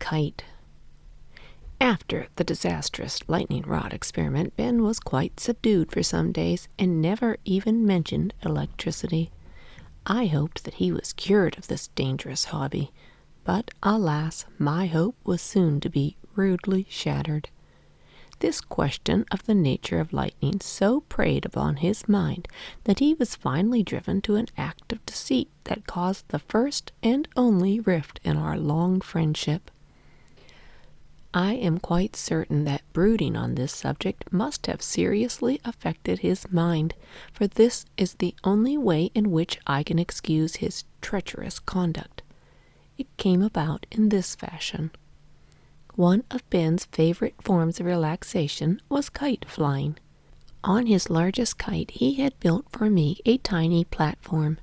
Kite. After the disastrous lightning rod experiment, Ben was quite subdued for some days and never even mentioned electricity. I hoped that he was cured of this dangerous hobby, but alas, my hope was soon to be rudely shattered. This question of the nature of lightning so preyed upon his mind that he was finally driven to an act of deceit that caused the first and only rift in our long friendship. I am quite certain that brooding on this subject must have seriously affected his mind, for this is the only way in which I can excuse his treacherous conduct. It came about in this fashion. One of Ben's favorite forms of relaxation was kite flying. On his largest kite he had built for me a tiny platform.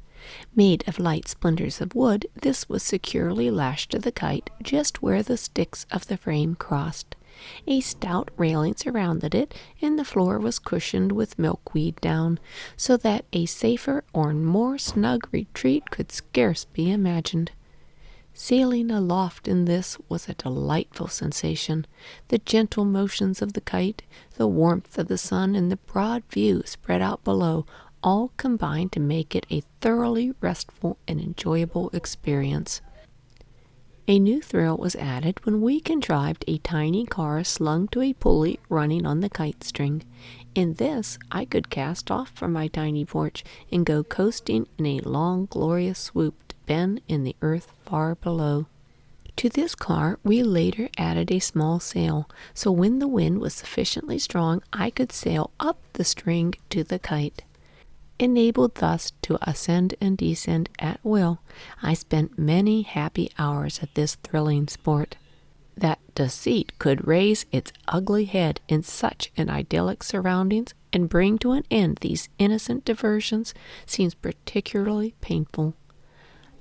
Made of light splinters of wood, this was securely lashed to the kite just where the sticks of the frame crossed. A stout railing surrounded it, and the floor was cushioned with milkweed down, so that a safer or more snug retreat could scarce be imagined. Sailing aloft in this was a delightful sensation. The gentle motions of the kite, the warmth of the sun, and the broad view spread out below all combined to make it a thoroughly restful and enjoyable experience. A new thrill was added when we contrived a tiny car slung to a pulley running on the kite string. In this I could cast off from my tiny porch and go coasting in a long, glorious swoop to Ben in the earth far below. To this car we later added a small sail, so when the wind was sufficiently strong I could sail up the string to the kite. Enabled thus to ascend and descend at will, I spent many happy hours at this thrilling sport. That deceit could raise its ugly head in such an idyllic surroundings and bring to an end these innocent diversions seems particularly painful.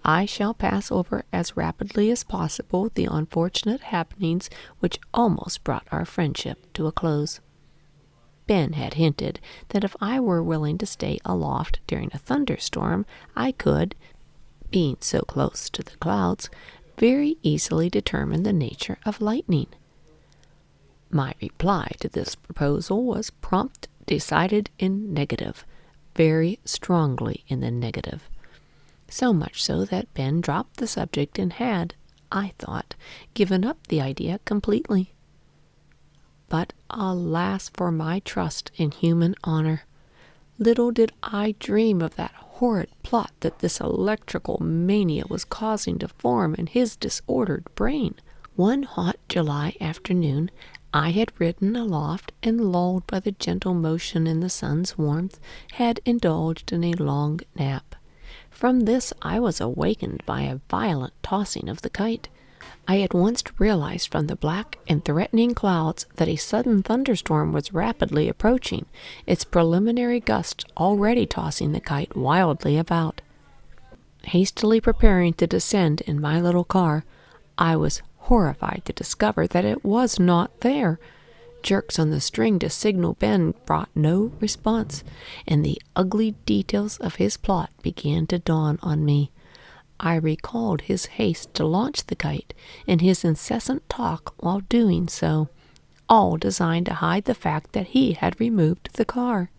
I shall pass over as rapidly as possible the unfortunate happenings which almost brought our friendship to a close. Ben had hinted that if I were willing to stay aloft during a thunderstorm, I could, being so close to the clouds, very easily determine the nature of lightning. My reply to this proposal was prompt, decided in negative, very strongly in the negative. So much so that Ben dropped the subject and had, I thought, given up the idea completely. But alas for my trust in human honor! Little did I dream of that horrid plot that this electrical mania was causing to form in his disordered brain. One hot July afternoon I had ridden aloft and, lulled by the gentle motion in the sun's warmth, had indulged in a long nap. From this I was awakened by a violent tossing of the kite. I at once realized from the black and threatening clouds that a sudden thunderstorm was rapidly approaching, its preliminary gusts already tossing the kite wildly about. Hastily preparing to descend in my little car, I was horrified to discover that it was not there. Jerks on the string to signal Ben brought no response, and the ugly details of his plot began to dawn on me. I recalled his haste to launch the kite and his incessant talk while doing so, all designed to hide the fact that he had removed the car.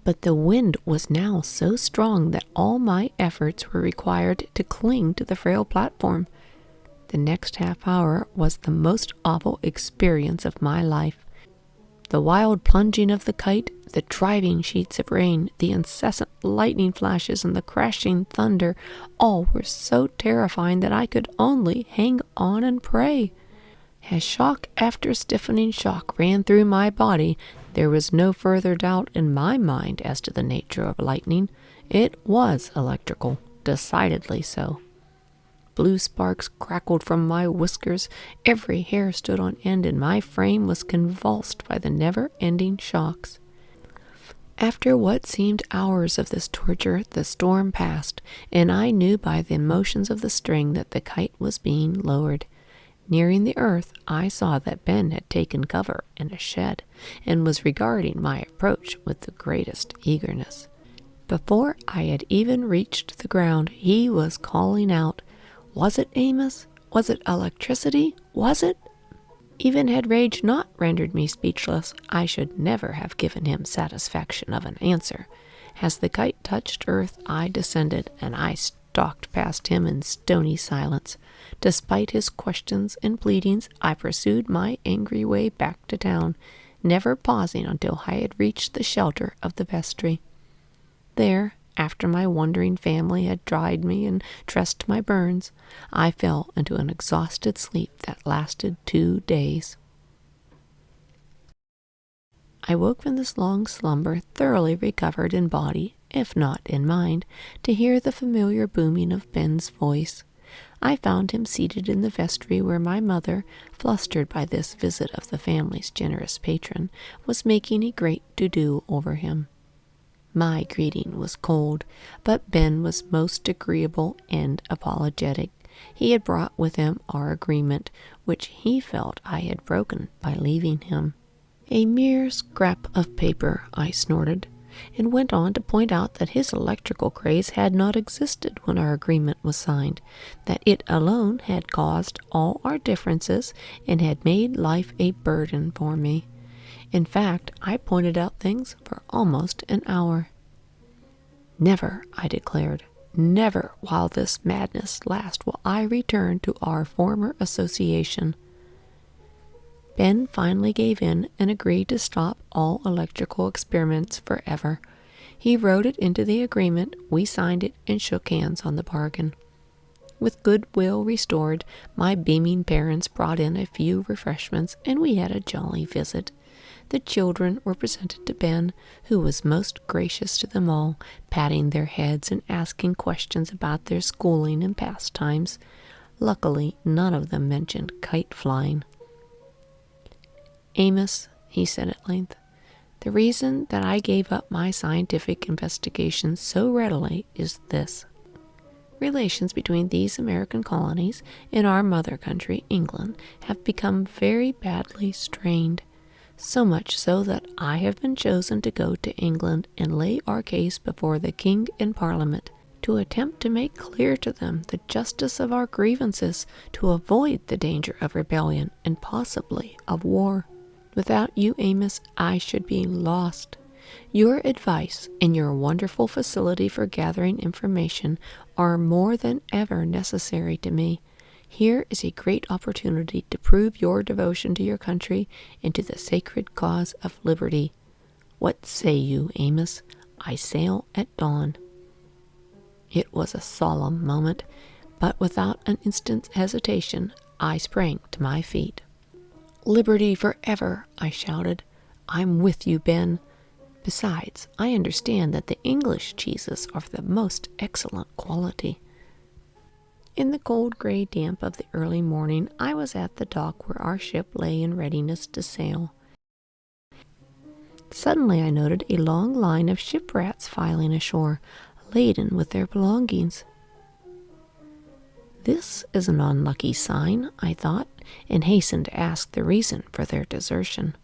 But the wind was now so strong that all my efforts were required to cling to the frail platform. The next half hour was the most awful experience of my life. The wild plunging of the kite, the driving sheets of rain, the incessant lightning flashes, and the crashing thunder, all were so terrifying that I could only hang on and pray. As shock after stiffening shock ran through my body, there was no further doubt in my mind as to the nature of lightning. It was electrical, decidedly so. Blue sparks crackled from my whiskers, every hair stood on end, and my frame was convulsed by the never-ending shocks. After what seemed hours of this torture, the storm passed, and I knew by the motions of the string that the kite was being lowered. Nearing the earth, I saw that Ben had taken cover in a shed, and was regarding my approach with the greatest eagerness. Before I had even reached the ground, he was calling out. Was it Amos? Was it electricity? Was it? Even had rage not rendered me speechless, I should never have given him satisfaction of an answer. As the kite touched earth, I descended, and I stalked past him in stony silence. Despite his questions and pleadings, I pursued my angry way back to town, never pausing until I had reached the shelter of the vestry. There, after my wondering family had dried me and dressed my burns, I fell into an exhausted sleep that lasted 2 days. I woke from this long slumber thoroughly recovered in body, if not in mind, to hear the familiar booming of Ben's voice. I found him seated in the vestry where my mother, flustered by this visit of the family's generous patron, was making a great to-do over him. My greeting was cold, but Ben was most agreeable and apologetic. He had brought with him our agreement, which he felt I had broken by leaving him. A mere scrap of paper, I snorted, and went on to point out that his electrical craze had not existed when our agreement was signed, that it alone had caused all our differences and had made life a burden for me. In fact, I pointed out things for almost an hour. Never, I declared, never while this madness lasts will I return to our former association. Ben finally gave in and agreed to stop all electrical experiments forever. He wrote it into the agreement, we signed it, and shook hands on the bargain. With goodwill restored, my beaming parents brought in a few refreshments, and we had a jolly visit. The children were presented to Ben, who was most gracious to them all, patting their heads and asking questions about their schooling and pastimes. Luckily, none of them mentioned kite flying. "Amos," he said at length, "the reason that I gave up my scientific investigations so readily is this. Relations between these American colonies and our mother country, England, have become very badly strained. So much so that I have been chosen to go to England and lay our case before the King and Parliament, to attempt to make clear to them the justice of our grievances, to avoid the danger of rebellion and possibly of war. Without you, Amos, I should be lost. Your advice and your wonderful facility for gathering information are more than ever necessary to me. Here is a great opportunity to prove your devotion to your country and to the sacred cause of liberty. What say you, Amos? I sail at dawn." It was a solemn moment, but without an instant's hesitation, I sprang to my feet. "Liberty forever!" I shouted. "I'm with you, Ben. Besides, I understand that the English cheeses are of the most excellent quality." In the cold gray damp of the early morning, I was at the dock where our ship lay in readiness to sail. Suddenly I noted a long line of ship rats filing ashore, laden with their belongings. This is an unlucky sign, I thought, and hastened to ask the reason for their desertion.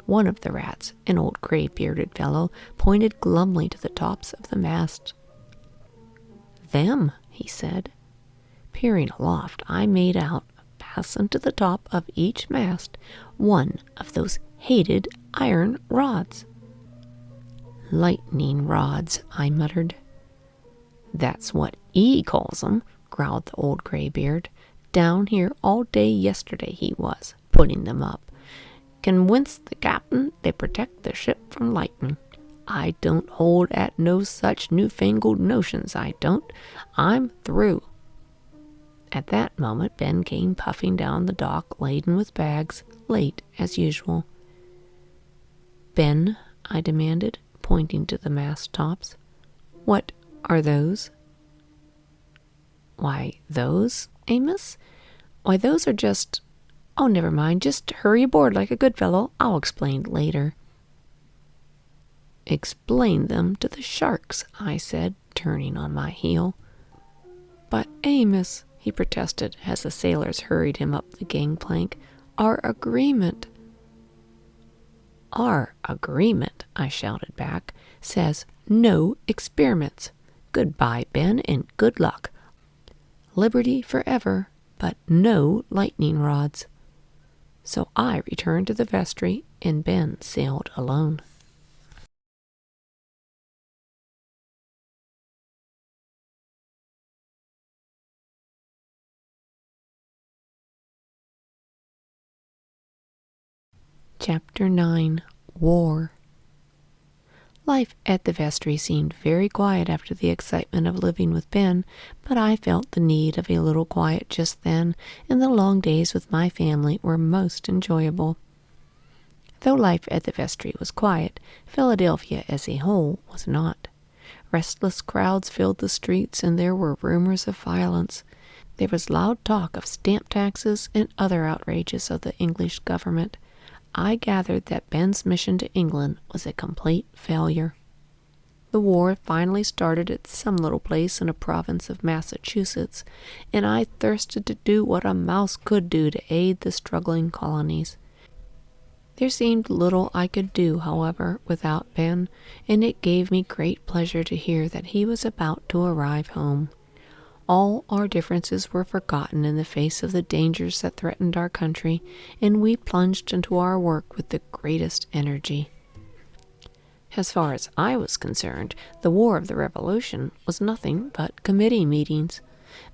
One of the rats, an old gray-bearded fellow, pointed glumly to the tops of the mast. "Them," he said. Peering aloft, I made out, fastened to the top of each mast, one of those hated iron rods. "Lightning rods," I muttered. "That's what he calls 'em," growled the old graybeard. "Down here all day yesterday he was, putting them up. Conwince the captain they protect the ship from lightning. I don't hold at no such newfangled notions, I don't. I'm through." At that moment, Ben came puffing down the dock, laden with bags, late as usual. "Ben," I demanded, pointing to the mast tops, "what are those?" "Why, those, Amos? Why, those are just— Oh, never mind, just hurry aboard like a good fellow. I'll explain later." "Explain them to the sharks," I said, turning on my heel. "But, Amos," he protested as the sailors hurried him up the gangplank, "our agreement—" "Our agreement," I shouted back, "says no experiments. Goodbye, Ben, and good luck. Liberty forever, but no lightning rods. So I returned to the vestry, and Ben sailed alone. Chapter 9. War. Life at the vestry seemed very quiet after the excitement of living with Ben, but I felt the need of a little quiet just then, and the long days with my family were most enjoyable. Though life at the vestry was quiet, Philadelphia as a whole was not. Restless crowds filled the streets, and there were rumors of violence. There was loud talk of stamp taxes and other outrages of the English government. I gathered that Ben's mission to England was a complete failure. The war finally started at some little place in a province of Massachusetts, and I thirsted to do what a mouse could do to aid the struggling colonies. There seemed little I could do, however, without Ben, and it gave me great pleasure to hear that he was about to arrive home. All our differences were forgotten in the face of the dangers that threatened our country, and we plunged into our work with the greatest energy. As far as I was concerned, the War of the Revolution was nothing but committee meetings.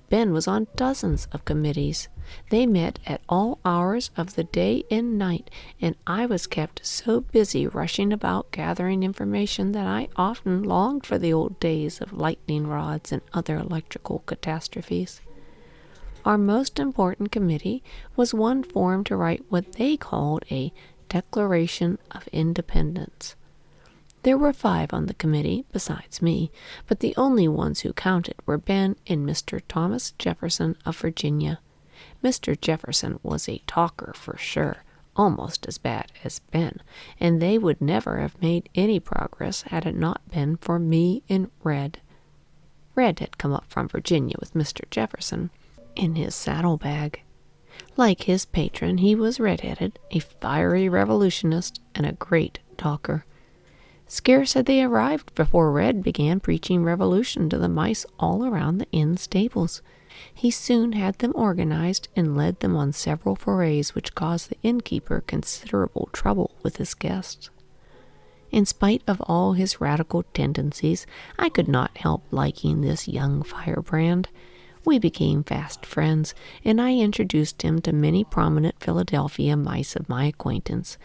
Ben was on dozens of committees. They met at all hours of the day and night, and I was kept so busy rushing about gathering information that I often longed for the old days of lightning rods and other electrical catastrophes. Our most important committee was one formed to write what they called a Declaration of Independence. There were 5 on the committee, besides me, but the only ones who counted were Ben and Mr. Thomas Jefferson of Virginia. Mr. Jefferson was a talker for sure, almost as bad as Ben, and they would never have made any progress had it not been for me and Red. Red had come up from Virginia with Mr. Jefferson in his saddlebag. Like his patron, he was red-headed, a fiery revolutionist, and a great talker. Scarce had they arrived before Red began preaching revolution to the mice all around the inn stables. He soon had them organized and led them on several forays which caused the innkeeper considerable trouble with his guests. In spite of all his radical tendencies, I could not help liking this young firebrand. We became fast friends, and I introduced him to many prominent Philadelphia mice of my acquaintance,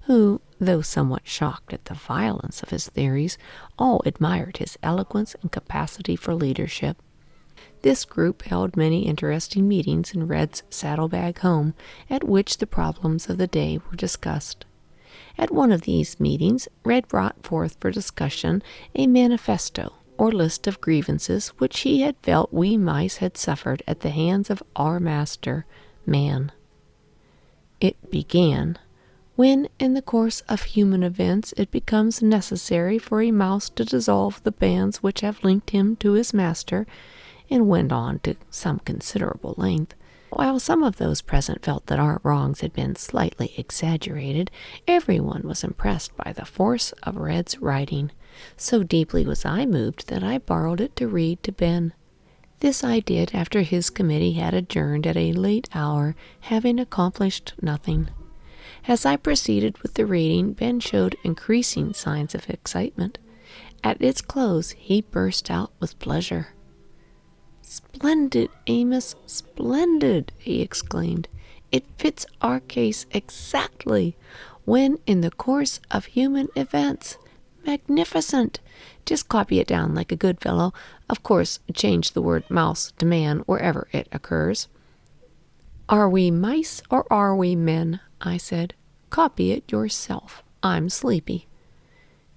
who, though somewhat shocked at the violence of his theories, all admired his eloquence and capacity for leadership. This group held many interesting meetings in Red's saddlebag home, at which the problems of the day were discussed. At one of these meetings, Red brought forth for discussion a manifesto, or list of grievances which he had felt we mice had suffered at the hands of our master, man. It began, "When in the course of human events it becomes necessary for a mouse to dissolve the bands which have linked him to his master," and went on to some considerable length. While some of those present felt that our wrongs had been slightly exaggerated, everyone was impressed by the force of Red's writing. So deeply was I moved that I borrowed it to read to Ben. This I did after his committee had adjourned at a late hour, having accomplished nothing. As I proceeded with the reading, Ben showed increasing signs of excitement. At its close, he burst out with pleasure. "Splendid, Amos, splendid!" he exclaimed. "It fits our case exactly. When in the course of human events. Magnificent! Just copy it down like a good fellow. Of course, change the word mouse to man wherever it occurs." "Are we mice or are we men?" I said. "Copy it yourself. I'm sleepy."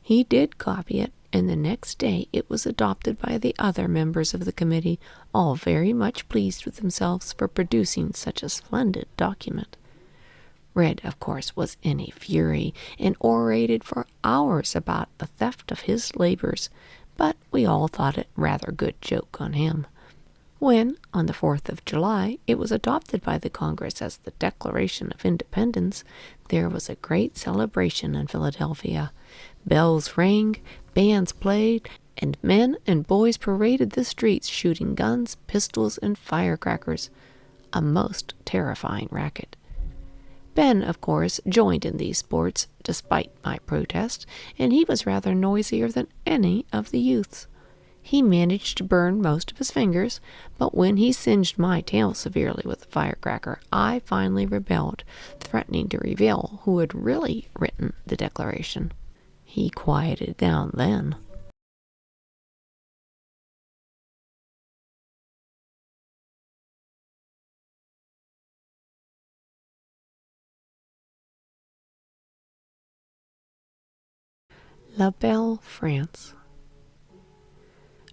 He did copy it, and the next day it was adopted by the other members of the committee, all very much pleased with themselves for producing such a splendid document. Red, of course, was in a fury, and orated for hours about the theft of his labors, but we all thought it rather good joke on him. When, on the 4th of July, it was adopted by the Congress as the Declaration of Independence, there was a great celebration in Philadelphia. Bells rang, bands played, and men and boys paraded the streets shooting guns, pistols, and firecrackers. a most terrifying racket. Ben, of course, joined in these sports despite my protest, and he was rather noisier than any of the youths. He managed to burn most of his fingers, but when he singed my tail severely with a firecracker, I finally rebelled, threatening to reveal who had really written the declaration. He quieted down then. La Belle, France.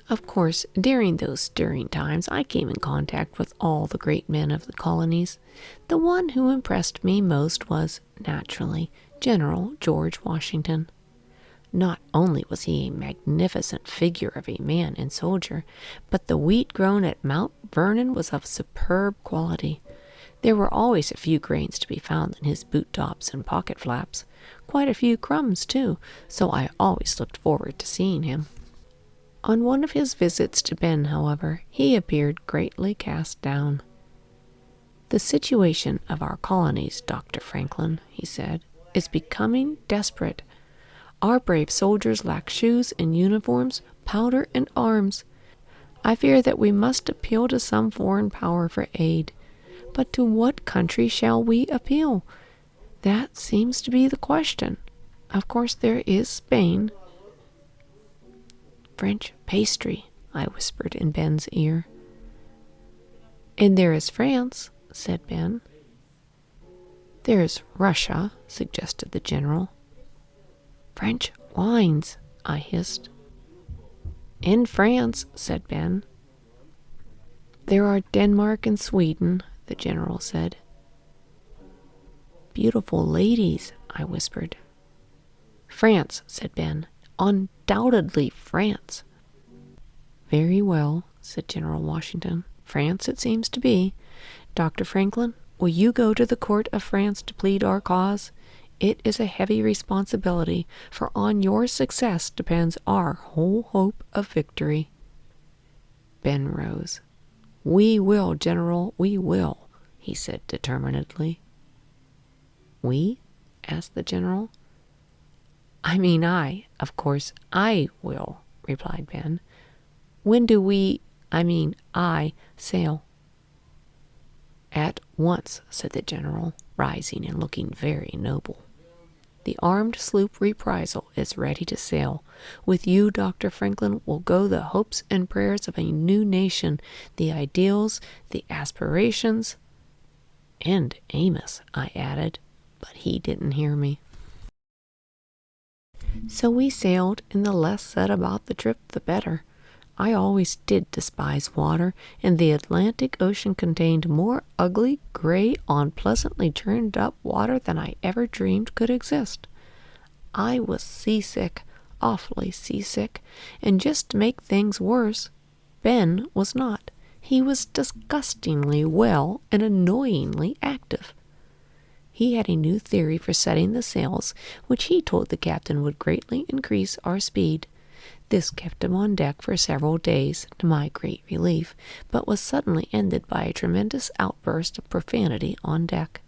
Of course, during those stirring times, I came in contact with all the great men of the colonies. The one who impressed me most was, naturally, General George Washington. Not only was he a magnificent figure of a man and soldier, but the wheat grown at Mount Vernon was of superb quality. There were always a few grains to be found in his boot tops and pocket flaps, quite a few crumbs, too, so I always looked forward to seeing him. On one of his visits to Ben, however, he appeared greatly cast down. "The situation of our colonies, Dr. Franklin," he said, "is becoming desperate. Our brave soldiers lack shoes and uniforms, powder and arms. I fear that we must appeal to some foreign power for aid. But to what country shall we appeal? That seems to be the question. Of course there is Spain." "French pastry," I whispered in Ben's ear. "And there is France," said Ben. "There is Russia," suggested the general. "French wines," I hissed. "In France," said Ben. "There are Denmark and Sweden," the general said. "Beautiful ladies," I whispered. "France," said Ben. "Undoubtedly France." "Very well," said General Washington. "France it seems to be. Dr. Franklin, will you go to the court of France to plead our cause? It is a heavy responsibility, for on your success depends our whole hope of victory." Ben rose. "We will, General, we will," he said determinedly. "We?" asked the general. "I mean I, of course, I will," replied Ben. "When do I sail?" "At once," said the general, rising and looking very noble. "The armed sloop Reprisal is ready to sail. With you, Dr. Franklin, will go the hopes and prayers of a new nation, the ideals, the aspirations—" "And Amos," I added, but he didn't hear me. So we sailed, and the less said about the trip, the better. I always did despise water, and the Atlantic Ocean contained more ugly, gray, unpleasantly churned up water than I ever dreamed could exist. I was seasick, awfully seasick, and just to make things worse, Ben was not. He was disgustingly well and annoyingly active. He had a new theory for setting the sails, which he told the captain would greatly increase our speed. This kept him on deck for several days, to my great relief, but was suddenly ended by a tremendous outburst of profanity on deck.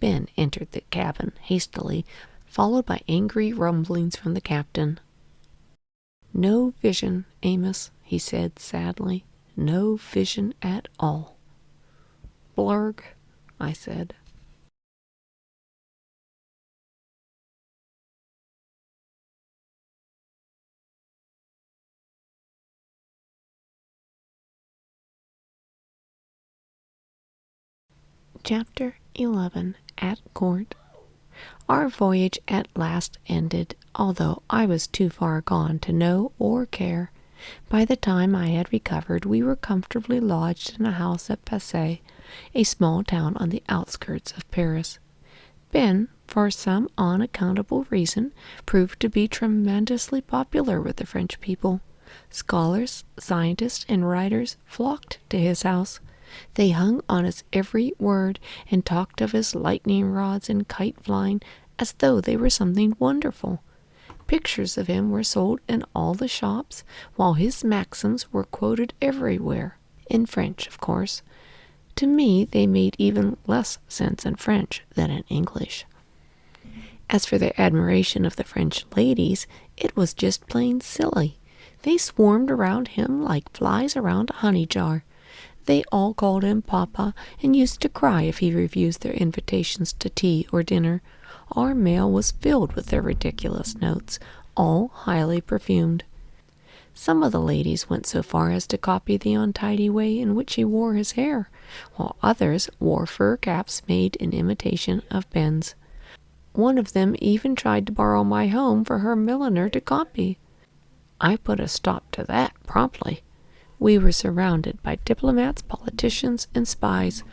Ben entered the cabin hastily, followed by angry rumblings from the captain. "No vision, Amos," he said sadly. "No vision at all." "Blurg," I said. Chapter 11. At Court. Our voyage at last ended, although I was too far gone to know or care. By the time I had recovered, we were comfortably lodged in a house at Passy, a small town on the outskirts of Paris. Ben, for some unaccountable reason, proved to be tremendously popular with the French people. Scholars, scientists, and writers flocked to his house. They hung on his every word and talked of his lightning rods and kite flying as though they were something wonderful. Pictures of him were sold in all the shops, while his maxims were quoted everywhere, in French, of course. To me, they made even less sense in French than in English. As for their admiration of the French ladies, it was just plain silly. They swarmed around him like flies around a honey jar. They all called him Papa and used to cry if he refused their invitations to tea or dinner. Our mail was filled with their ridiculous notes, all highly perfumed. Some of the ladies went so far as to copy the untidy way in which he wore his hair, while others wore fur caps made in imitation of Ben's. One of them even tried to borrow my home for her milliner to copy. I put a stop to that promptly. We were surrounded by diplomats, politicians, and spies,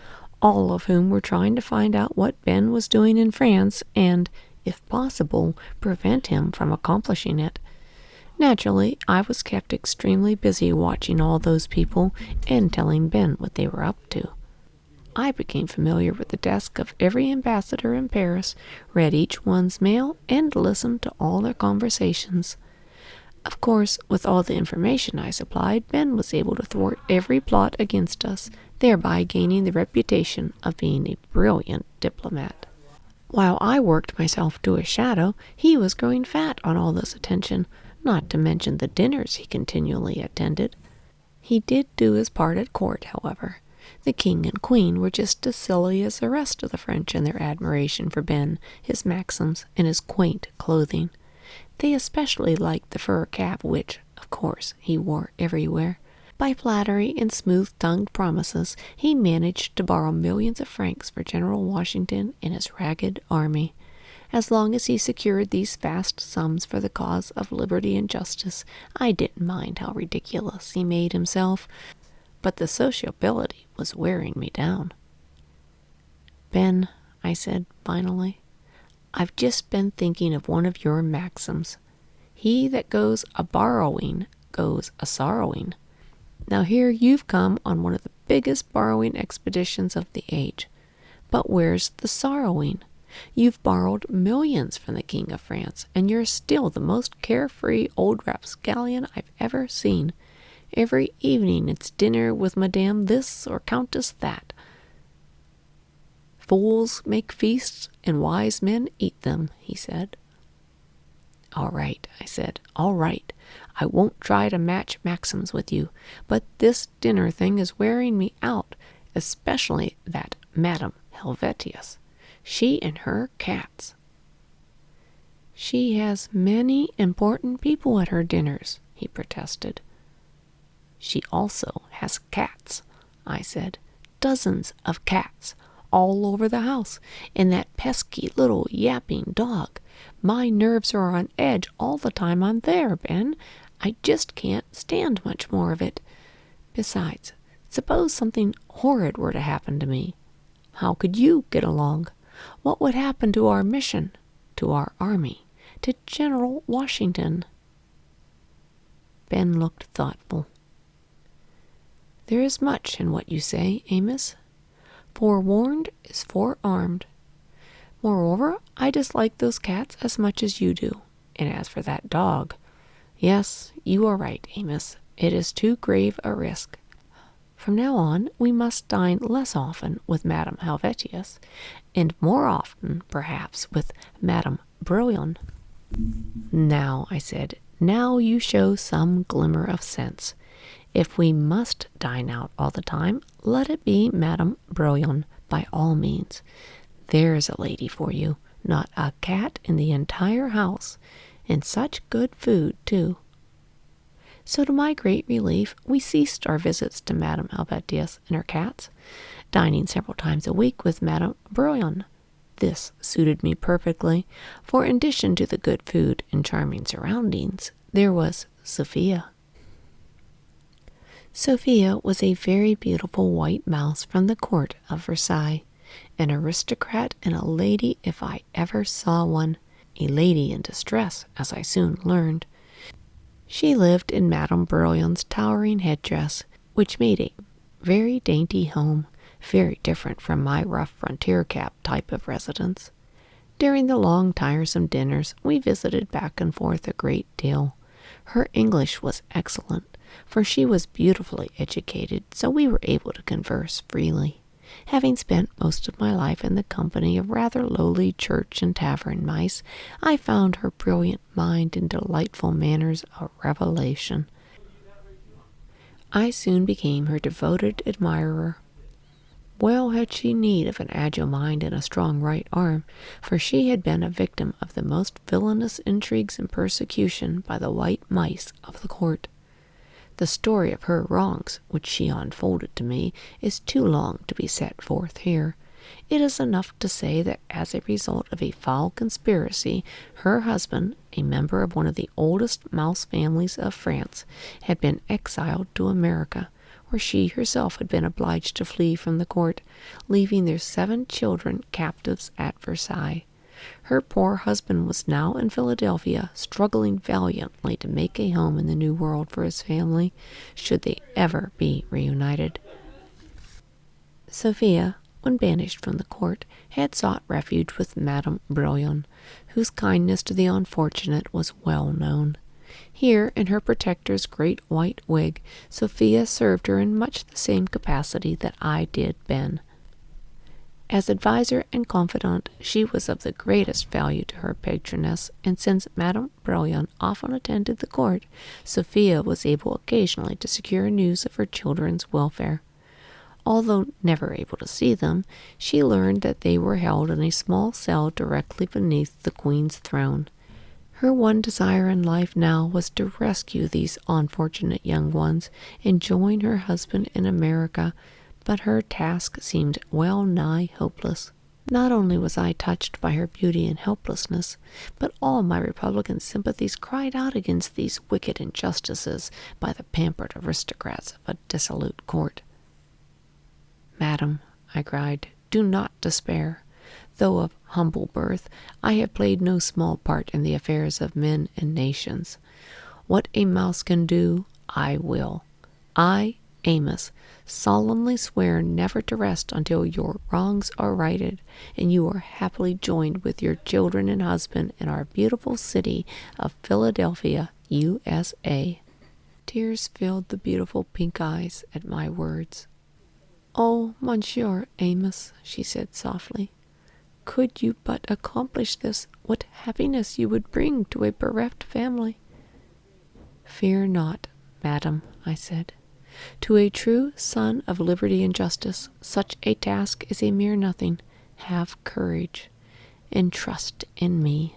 all of whom were trying to find out what Ben was doing in France and, if possible, prevent him from accomplishing it. Naturally, I was kept extremely busy watching all those people and telling Ben what they were up to. I became familiar with the desk of every ambassador in Paris, read each one's mail, and listened to all their conversations. Of course, with all the information I supplied, Ben was able to thwart every plot against us, thereby gaining the reputation of being a brilliant diplomat. While I worked myself to a shadow, he was growing fat on all this attention, not to mention the dinners he continually attended. He did do his part at court, however. The king and queen were just as silly as the rest of the French in their admiration for Ben, his maxims, and his quaint clothing. They especially liked the fur cap which, of course, he wore everywhere. By flattery and smooth-tongued promises, he managed to borrow millions of francs for General Washington and his ragged army. As long as he secured these vast sums for the cause of liberty and justice, I didn't mind how ridiculous he made himself, but the sociability was wearing me down. Ben, I said finally, I've just been thinking of one of your maxims. He that goes a-borrowing goes a-sorrowing. Now here you've come on one of the biggest borrowing expeditions of the age. But where's the sorrowing? You've borrowed millions from the King of France, and you're still the most carefree old rapscallion I've ever seen. Every evening it's dinner with Madame this or Countess that. Fools make feasts, and wise men eat them, he said. All right, I said, all right. I won't try to match maxims with you, but this dinner thing is wearing me out, especially that Madame Helvetius. She and her cats. She has many important people at her dinners, he protested. She also has cats, I said. Dozens of cats, all over the house, and that pesky little yapping dog. My nerves are on edge all the time I'm there, Ben. I just can't stand much more of it. Besides, suppose something horrid were to happen to me. How could you get along? What would happen to our mission, to our army, to General Washington? Ben looked thoughtful. There is much in what you say, Amos. Forewarned is forearmed. Moreover, I dislike those cats as much as you do. And as for that dog, yes, you are right, Amos. It is too grave a risk. From now on, we must dine less often with Madame Helvetius, and more often, perhaps, with Madame Brouillon. Now, I said, now you show some glimmer of sense. If we must dine out all the time, let it be Madame Brouillon, by all means. There's a lady for you, not a cat in the entire house, and such good food, too. So to my great relief, we ceased our visits to Madame Helvetius and her cats, dining several times a week with Madame Brouillon. This suited me perfectly, for in addition to the good food and charming surroundings, there was Sophia. Sophia was a very beautiful white mouse from the court of Versailles, an aristocrat and a lady if I ever saw one, a lady in distress, as I soon learned. She lived in Madame Brouillon's towering headdress, which made a very dainty home, very different from my rough frontier cap type of residence. During the long, tiresome dinners, we visited back and forth a great deal. Her English was excellent, for she was beautifully educated, so we were able to converse freely. Having spent most of my life in the company of rather lowly church and tavern mice, I found her brilliant mind and delightful manners a revelation. I soon became her devoted admirer. Well had she need of an agile mind and a strong right arm, for she had been a victim of the most villainous intrigues and persecution by the white mice of the court. The story of her wrongs, which she unfolded to me, is too long to be set forth here. It is enough to say that as a result of a foul conspiracy, her husband, a member of one of the oldest mouse families of France, had been exiled to America, where she herself had been obliged to flee from the court, leaving their 7 children captives at Versailles. Her poor husband was now in Philadelphia, struggling valiantly to make a home in the New World for his family, should they ever be reunited. Sophia, when banished from the court, had sought refuge with Madame Brouillon, whose kindness to the unfortunate was well known. Here, in her protector's great white wig, Sophia served her in much the same capacity that I did Ben. As adviser and confidant, she was of the greatest value to her patroness, and since Madame Brouillon often attended the court, Sophia was able occasionally to secure news of her children's welfare. Although never able to see them, she learned that they were held in a small cell directly beneath the Queen's throne. Her one desire in life now was to rescue these unfortunate young ones and join her husband in America, but her task seemed well nigh hopeless. Not only was I touched by her beauty and helplessness, but all my Republican sympathies cried out against these wicked injustices by the pampered aristocrats of a dissolute court. "Madam," I cried, "do not despair. Though of humble birth, I have played no small part in the affairs of men and nations. What a mouse can do, I will. I, Amos, solemnly swear never to rest until your wrongs are righted, and you are happily joined with your children and husband in our beautiful city of Philadelphia, USA." Tears filled the beautiful pink eyes at my words. "Oh, Monsieur Amos," she said softly, "could you but accomplish this, what happiness you would bring to a bereft family." "Fear not, madam," I said. "To a true son of liberty and justice, such a task is a mere nothing. Have courage, and trust in me."